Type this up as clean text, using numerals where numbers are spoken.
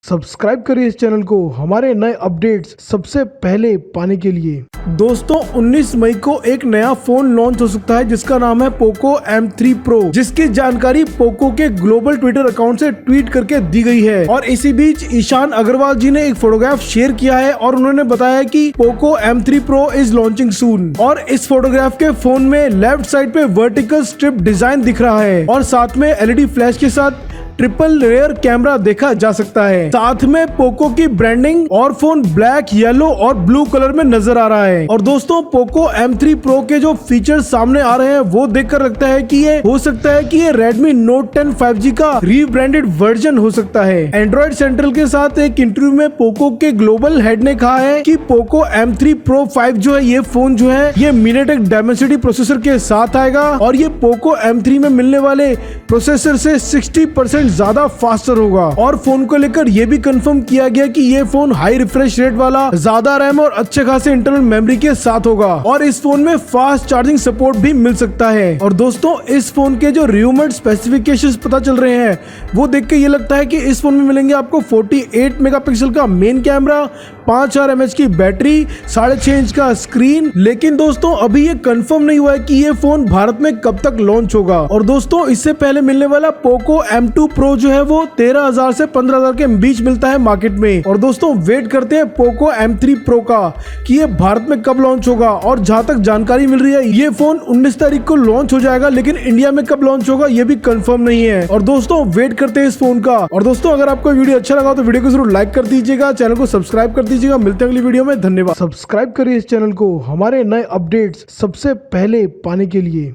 Subscribe करिए इस channel को हमारे नए अपडेट्स सबसे पहले पाने के लिए। दोस्तों 19 मई को एक नया फोन लॉन्च हो सकता है जिसका नाम है पोको M3 Pro, जिसकी जानकारी पोको के ग्लोबल ट्विटर अकाउंट से ट्वीट करके दी गई है। और इसी बीच ईशान अग्रवाल जी ने एक फोटोग्राफ शेयर किया है और उन्होंने बताया कि Poco M3 Pro is launching soon. और इस फोटोग्राफ के फोन में लेफ्ट साइड पे वर्टिकल स्ट्रिप डिजाइन दिख रहा है और साथ में LED फ्लैश के साथ ट्रिपल रेयर कैमरा देखा जा सकता है। साथ में पोको की ब्रांडिंग और फोन ब्लैक, येलो और ब्लू कलर में नजर आ रहा है। और दोस्तों पोको M3 Pro के जो फीचर्स सामने आ रहे हैं वो देखकर लगता है कि ये हो सकता है कि ये Redmi Note 10 5G का रीब्रांडेड वर्जन हो सकता है। एंड्रॉइड सेंट्रल के साथ एक इंटरव्यू में पोको के ग्लोबल हेड ने कहा है कि पोको M3 Pro 5 जो है ये फोन जो है ये MediaTek Dimensity प्रोसेसर के साथ आएगा और ये पोको M3 में मिलने वाले प्रोसेसर से 60% ज्यादा फास्टर होगा। और फोन को लेकर यह भी कंफर्म किया गया कि ये फोन हाई रिफ्रेश रेट वाला, ज्यादा रैम और अच्छे खासे इंटरनल मेमोरी के साथ होगा और इस फोन में फास्ट चार्जिंग सपोर्ट भी मिल सकता है। और दोस्तों इस फोन के जो रूमर्ड स्पेसिफिकेशंस पता चल रहे हैं वो देख के ये लगता है कि इस फोन में मिलेंगे आपको 48 मेगापिक्सल का मेन कैमरा, 5000 mAh की बैटरी, 6.5 इंच का स्क्रीन। लेकिन दोस्तों अभी ये कंफर्म नहीं हुआ है कि ये फोन भारत में कब तक लॉन्च होगा। और दोस्तों इससे पहले मिलने वाला पोको M2 Pro जो है वो 13,000 से 15,000 के बीच मिलता है मार्केट में। और दोस्तों वेट करते हैं पोको M3 Pro का कि ये भारत में कब लॉन्च होगा। और जहां तक जानकारी मिल रही है ये फोन 19 तारीख को लॉन्च हो जाएगा, लेकिन इंडिया में कब लॉन्च होगा ये भी कंफर्म नहीं है। और दोस्तों वेट करते हैं इस फोन का। और दोस्तों अगर आपको वीडियो अच्छा लगा तो वीडियो को जरूर लाइक कर दीजिएगा, चैनल को सब्सक्राइब कर दीजिएगा। मिलते हैं अगली वीडियो में, धन्यवाद। सब्सक्राइब करिए इस चैनल को हमारे नए अपडेट्स सबसे पहले पाने के लिए।